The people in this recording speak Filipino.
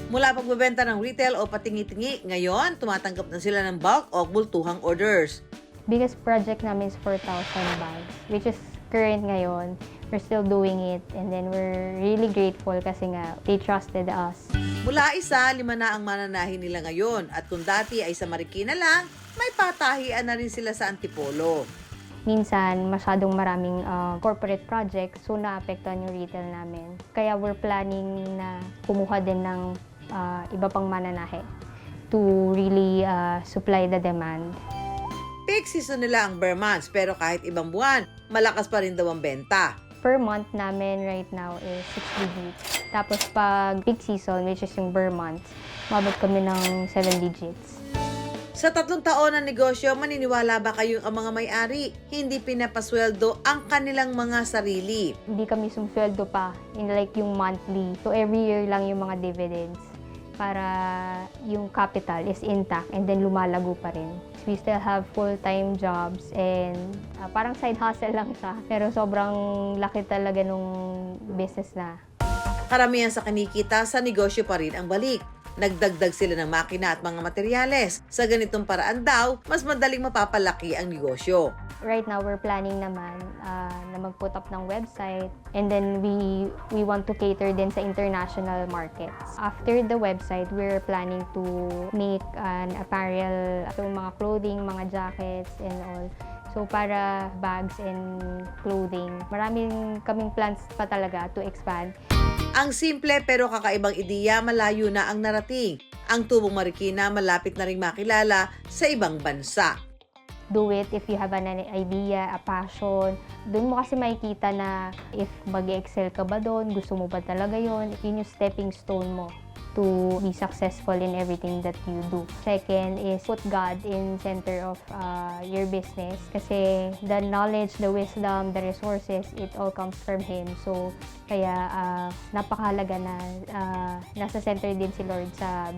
Mula pagbebenta ng retail o patingi-tingi, ngayon tumatanggap na sila ng bulk o bultuhang orders. Biggest project namin is 4,000 bags, which is current ngayon. We're still doing it, and then we're really grateful kasi nga they trusted us. Mula 1, 5 na ang mananahin nila ngayon at kung dati ay sa Marikina lang, may patahian na rin sila sa Antipolo. Minsan, masyadong maraming corporate projects, so naapektuhan yung retail namin. Kaya we're planning na kumuha din ng iba pang mananahe to really supply the demand. Peak season nila ang bare months pero kahit ibang buwan, malakas pa rin daw ang benta. Per month namin right now is 6 digits. Tapos pag peak season, which is yung bare months, mabot kami ng 7 digits. Sa 3 taon ng negosyo, maniniwala ba kayong ang mga may-ari hindi pinapasweldo ang kanilang mga sarili? Hindi kami sumsweldo pa in like yung monthly. So every year lang yung mga dividends para yung capital is intact and then lumalago pa rin. We still have full-time jobs and parang side hustle lang siya. Pero sobrang laki talaga nung business na. Karamihan sa kinikita sa negosyo pa rin ang balik. Nagdagdag sila ng makina at mga materyales. Sa ganitong paraan daw, mas madaling mapapalaki ang negosyo. Right now, we're planning naman na mag-put up ng website and then we want to cater din sa international markets. After the website, we're planning to make an apparel, so mga clothing, mga jackets and all. So para bags and clothing, maraming kaming plans pa talaga to expand. Ang simple pero kakaibang ideya, malayo na ang narating. Ang tubong Marikina malapit na ring makilala sa ibang bansa. Do it if you have an idea, a passion. Doon mo kasi makikita na if mag-excel ka ba doon, gusto mo ba talaga yon, yun yung stepping stone mo to be successful in everything that you do. Second is put God in center of your business kasi the knowledge, the wisdom, the resources, it all comes from Him. So, kaya napakahalaga na nasa center din si Lord sa business.